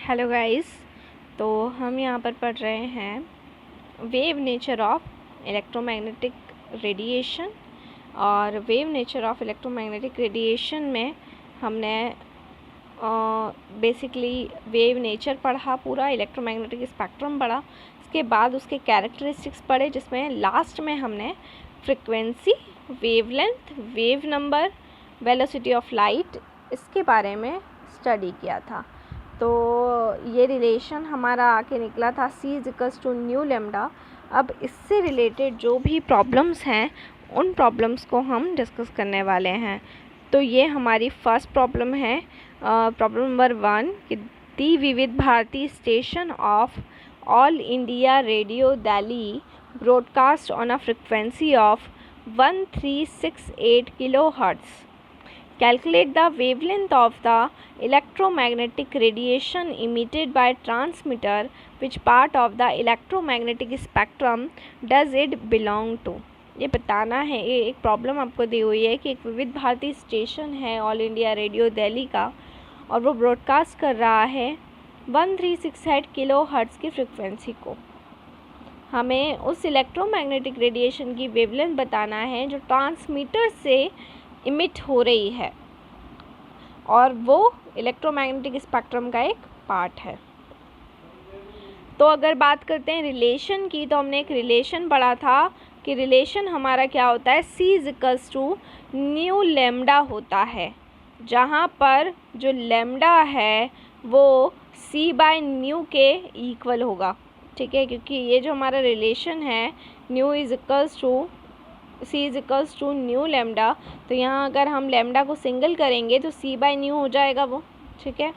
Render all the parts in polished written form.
Hello guys. तो हम यहाँ पर पढ़ रहे हैं wave nature of electromagnetic radiation. और wave nature of electromagnetic radiation में हमने बेसिकली वेव नेचर पढ़ा, पूरा इलेक्ट्रोमैग्नेटिक स्पेक्ट्रम पढ़ा। उसके बाद उसके कैरेक्टरिस्टिक्स पढ़े, जिसमें लास्ट में हमने frequency, wavelength, wave number, velocity of light, इसके बारे में स्टडी किया था। तो ये रिलेशन हमारा आके निकला था C=μ। अब इससे रिलेटेड जो भी प्रॉब्लम्स हैं उन प्रॉब्लम्स को हम डिस्कस करने वाले हैं। तो ये हमारी फर्स्ट प्रॉब्लम है, प्रॉब्लम नंबर 1 कि the Vividh Bharati station of all India radio Delhi broadcast on a frequency of 1368 kHz. Calculate the wavelength of the electromagnetic radiation emitted by transmitter. Which part of the electromagnetic spectrum does it belong to? ये बताना है। ये एक problem आपको दी हुई है कि एक विविध भारती स्टेशन है ऑल इंडिया रेडियो दिल्ली का, और वो ब्रॉडकास्ट कर रहा है 1368 kHz की फ्रिक्वेंसी को। हमें उस इलेक्ट्रोमैग्नेटिक रेडिएशन की वेवलेंथ बताना है जो ट्रांसमीटर से इमिट हो रही है, और वो इलेक्ट्रोमैग्नेटिक स्पेक्ट्रम का एक पार्ट है। तो अगर बात करते हैं रिलेशन की, तो हमने एक रिलेशन पढ़ा था कि रिलेशन हमारा क्या होता है, C=μ होता है, जहाँ पर जो लैम्डा है वो C/μ के इक्वल होगा। ठीक है, क्योंकि ये जो हमारा रिलेशन है C=μ, तो यहाँ अगर हम लैम्डा को सिंगल करेंगे तो C/μ हो जाएगा वो। ठीक है,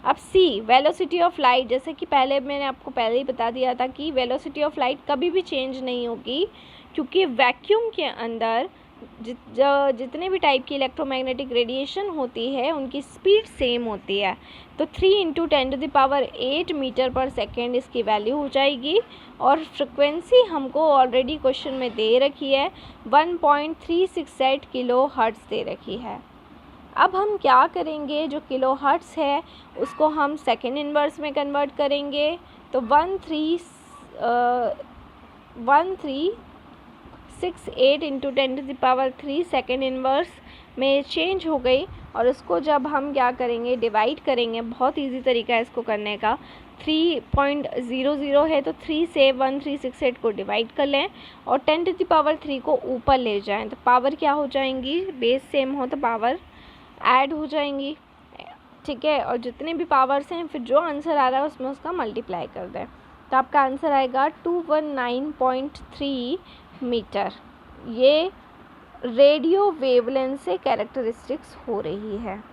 अब C वेलोसिटी ऑफ लाइट, जैसे कि पहले मैंने आपको पहले ही बता दिया था कि वेलोसिटी ऑफ लाइट कभी भी चेंज नहीं होगी, क्योंकि वैक्यूम के अंदर जितने भी टाइप की इलेक्ट्रोमैग्नेटिक रेडिएशन होती है उनकी स्पीड सेम होती है। तो 3 × 10⁸ मीटर पर सेकेंड इसकी वैल्यू हो जाएगी। और फ्रिक्वेंसी हमको ऑलरेडी क्वेश्चन में दे रखी है, 1.368 kHz दे रखी है। अब हम क्या करेंगे, जो किलो हर्ट्स है उसको हम सेकेंड इन्वर्स में कन्वर्ट करेंगे। तो 1368 × 10⁻³ सेकेंड इन्वर्स में चेंज हो गई, और उसको जब हम क्या करेंगे, डिवाइड करेंगे। बहुत इजी तरीका है इसको करने का। 3.00 है तो 3 से 1368 को डिवाइड कर लें और 10⁻³ को ऊपर ले जाएं, तो पावर क्या हो जाएंगी, बेस सेम हो तो पावर ऐड हो जाएंगी। ठीक है, और जितने भी पावर्स हैं फिर जो आंसर आ रहा है उसमें उसका मल्टीप्लाई कर दें, तो आपका आंसर आएगा 219.3 मीटर। ये रेडियो वेवलेंथ से कैरेक्टरिस्टिक्स हो रही है।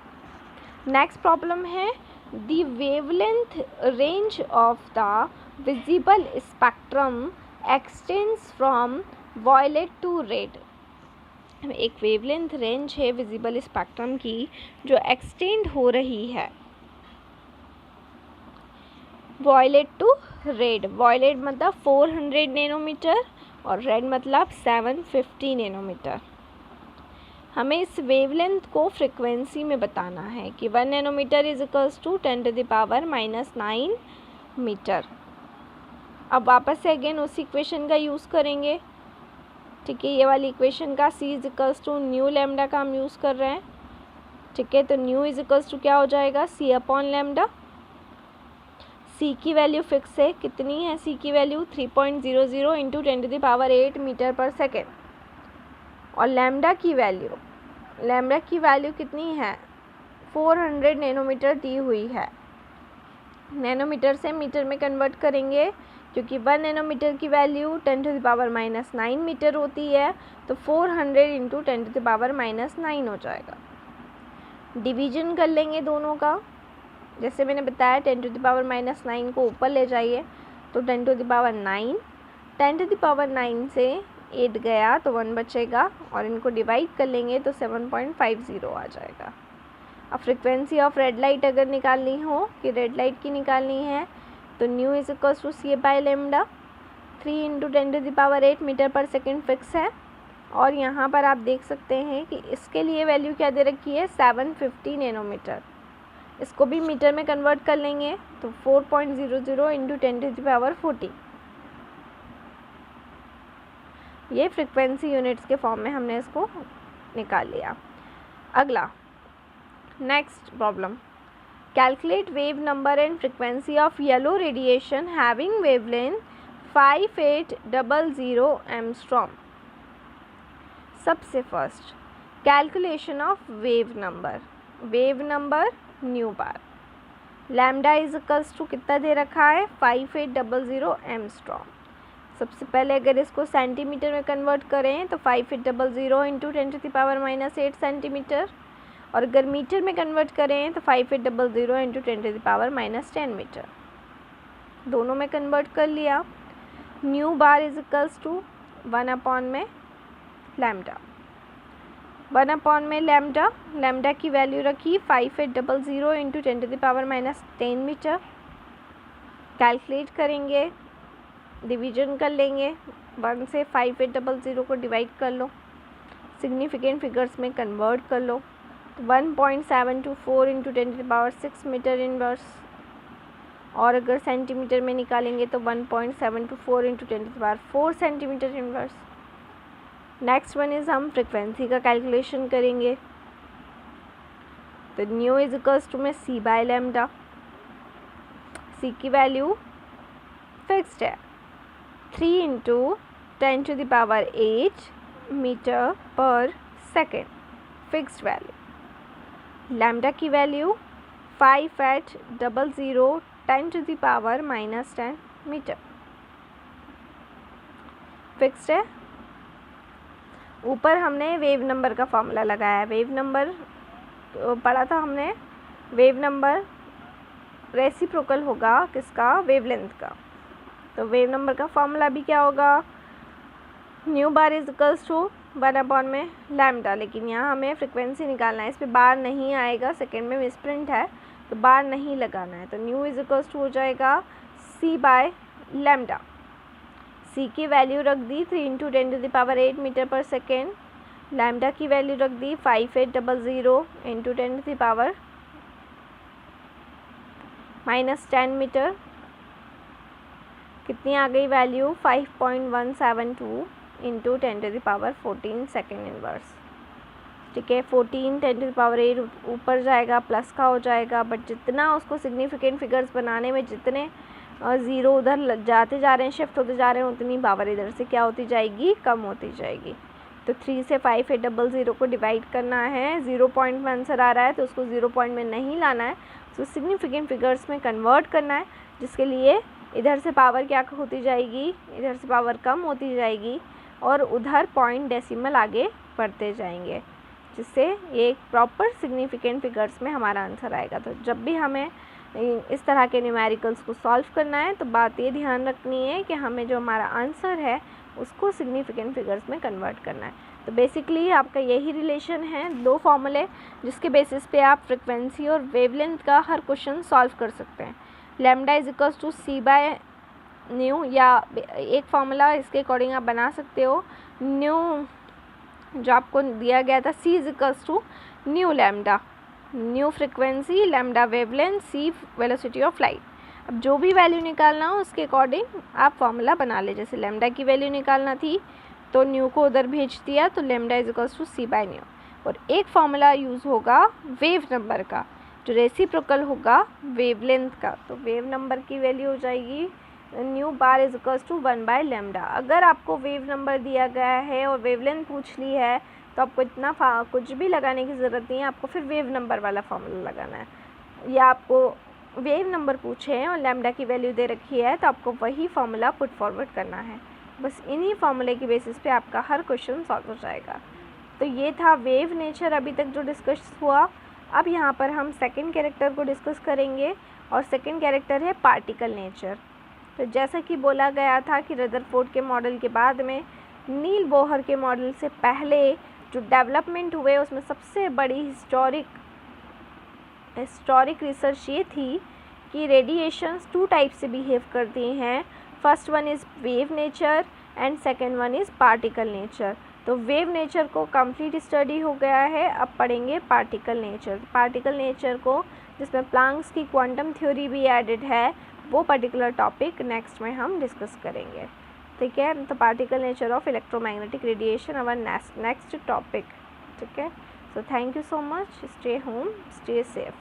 नेक्स्ट प्रॉब्लम है the wavelength range of the visible spectrum extends from violet to red. एक वेवलेंथ रेंज है विजिबल स्पेक्ट्रम की जो एक्सटेंड हो रही है वॉयलेट टू रेड। वॉयलेट मतलब 400 नैनोमीटर और रेड मतलब 750 नैनोमीटर। हमें इस वेवलेंथ को फ्रिक्वेंसी में बताना है कि 1 नैनोमीटर = 10⁻⁻9 मीटर। अब वापस से अगेन उसी इक्वेशन का यूज़ करेंगे। ठीक है, ये वाली इक्वेशन का C=μ का हम यूज़ कर रहे हैं। ठीक है, तो μ क्या हो जाएगा, C/λ। C की वैल्यू फिक्स है, कितनी है C की वैल्यू, 3.00 × 10⁸ मीटर पर सेकेंड। और लैम्डा की वैल्यू कितनी है, 400 नैनोमीटर दी हुई है। नैनोमीटर से मीटर में कन्वर्ट करेंगे, क्योंकि 1 नैनोमीटर की वैल्यू 10⁻⁻9 मीटर होती है, तो 400 × 10⁻⁻9 हो जाएगा। डिवीजन कर लेंगे दोनों का, जैसे मैंने बताया 10⁻⁻9 को ऊपर ले जाइए तो 10⁻9, 10⁻9 से 8 गया तो 1 बचेगा, और इनको डिवाइड कर लेंगे तो 7.50 आ जाएगा। अब फ्रिक्वेंसी ऑफ रेड लाइट अगर निकालनी हो, कि रेड लाइट की निकालनी है, तो μ C/λ। 3 × 10⁸ मीटर पर सेकेंड फिक्स है। और यहाँ पर आप देख सकते हैं कि इसके लिए वैल्यू क्या दे रखी है, 750 नैनोमीटर। इसको भी मीटर में कन्वर्ट कर लेंगे तो 4.00 इंटू 10⁻40, ये फ्रिक्वेंसी यूनिट्स के फॉर्म में हमने इसको निकाल लिया। अगला next problem, calculate wave number and frequency of yellow radiation having wavelength 5800 angstrom. सबसे first calculation of wave number nu bar, lambda is equals to कितना दे रखा है 5800 एंगस्ट्रॉम। सबसे पहले अगर इसको सेंटीमीटर में कन्वर्ट करें तो 5800 इंटू 10⁻⁻8 सेंटीमीटर, और अगर मीटर में कन्वर्ट करें तो 5800 इंटू 10⁻10 मीटर, दोनों में कन्वर्ट कर लिया। Nu bar is equals to 1 में लैम्डा, 1 में लैम्डा की वैल्यू रखी 5800 इंटू 10⁻10 मीटर। कैलकुलेट करेंगे, डिवीजन कर लेंगे, 1 से 5800 को डिवाइड कर लो, सिग्निफिकेंट फिगर्स में कन्वर्ट कर लो। 1.724 इंटू 10⁻6 मीटर इनवर्स, और अगर सेंटीमीटर में निकालेंगे तो 1.724 into 10⁻4 centimetre inverse. Next one is हम फ्रिक्वेंसी का कैलकुलेशन करेंगे, तो न्यू इज इक्वल्स टू में सी बाय लैम्डा, सी की वैल्यू फिक्स्ड है 3 इंटू 10⁸ मीटर पर सेकेंड, फिक्स्ड वैल्यू। लैम्डा की वैल्यू 5800 10⁻⁻10 मीटर, फिक्स्ड है। ऊपर हमने वेव नंबर का फॉर्मूला लगाया है, वेव नंबर पढ़ा था हमने, वेव नंबर रेसिप्रोकल होगा किसका, वेवलेंथ का। तो वेव नंबर का फॉर्मूला भी क्या होगा, nu bar is equals to 1 में लैम्डा, लेकिन यहाँ हमें फ्रिक्वेंसी निकालना है, इस पर बार नहीं आएगा, सेकेंड में मिसप्रिंट है तो बार नहीं लगाना है। तो न्यू इज इक्वल्स टू हो जाएगा सी बाय लैम्डा, सी की वैल्यू रख दी 3 इंटू 10⁸ मीटर पर सेकेंड, लैम्डा की वैल्यू रख दी 5800 इंटू 10⁻10 मीटर, कितनी आ गई वैल्यू 5.172 इंटू 10⁻14 सेकेंड इनवर्स। ठीक है, 14 10⁸ ऊपर जाएगा, प्लस का हो जाएगा, बट जितना उसको सिग्निफिकेंट फिगर्स बनाने में जितने ज़ीरो उधर जाते जा रहे हैं, शिफ्ट होते जा रहे हैं, उतनी पावर इधर से क्या होती जाएगी, कम होती जाएगी। तो 3 से 5800 को डिवाइड करना है, 0.1 आंसर आ रहा है तो उसको 0 पॉइंट में नहीं लाना है, उसको सिग्निफिकेंट फिगर्स में कन्वर्ट करना है, जिसके लिए इधर से पावर क्या होती जाएगी, इधर से पावर कम होती जाएगी और उधर पॉइंट डेसिमल आगे बढ़ते जाएंगे, जिससे एक प्रॉपर सिग्निफिकेंट फिगर्स में हमारा आंसर आएगा। तो जब भी हमें इस तरह के न्यूमेरिकल्स को सॉल्व करना है तो बात ये ध्यान रखनी है कि हमें जो हमारा आंसर है उसको सिग्निफिकेंट फिगर्स में कन्वर्ट करना है। तो बेसिकली आपका यही रिलेशन है, 2 फॉर्मूले जिसके बेसिस पे आप फ्रिक्वेंसी और वेवलेंथ का हर क्वेश्चन सॉल्व कर सकते हैं। Lambda is equals to c by nu, या एक फार्मूला इसके अकॉर्डिंग आप बना सकते हो, न्यू जो आपको दिया गया था, c is equals to nu lambda, nu frequency, lambda wavelength, c velocity of light. अब जो भी वैल्यू निकालना हो उसके अकॉर्डिंग आप फार्मूला बना ले। जैसे लैम्डा की वैल्यू निकालना थी तो न्यू को उधर भेज दिया, तो lambda is equals to c by nu. और एक फार्मूला यूज़ होगा वेव नंबर का, जो रेसिप्रोकल होगा वेवलेंथ का। तो वेव नंबर की वैल्यू हो जाएगी nu bar is equals to 1 by lambda. अगर आपको वेव नंबर दिया गया है और वेवलेंथ पूछ ली है तो आपको इतना कुछ भी लगाने की ज़रूरत नहीं है, आपको फिर वेव नंबर वाला फार्मूला लगाना है। या आपको वेव नंबर पूछे हैं और लैम्डा की वैल्यू दे रखी है तो आपको वही फार्मूला पुट फॉरवर्ड करना है। बस इन्हीं फार्मूले की बेसिस पे आपका हर क्वेश्चन सॉल्व हो जाएगा। तो ये था वेव नेचर अभी तक जो डिस्कस हुआ। अब यहाँ पर हम सेकंड कैरेक्टर को डिस्कस करेंगे और सेकंड कैरेक्टर है पार्टिकल नेचर। तो जैसा कि बोला गया था कि रदरफोर्ड के मॉडल के बाद में नील बोहर के मॉडल से पहले जो डेवलपमेंट हुए उसमें सबसे बड़ी हिस्टोरिक रिसर्च ये थी कि रेडिएशंस 2 टाइप से बिहेव करती हैं। First one is wave nature and second one is particle nature. तो वेव नेचर को कंप्लीट स्टडी हो गया है, अब पढ़ेंगे पार्टिकल नेचर। पार्टिकल नेचर को जिसमें प्लैंक्स की क्वांटम थ्योरी भी एडेड है, वो पर्टिकुलर टॉपिक नेक्स्ट में हम डिस्कस करेंगे। ठीक है, the particle nature of electromagnetic radiation our next topic. ठीक है, so thank you so much, stay home, stay safe.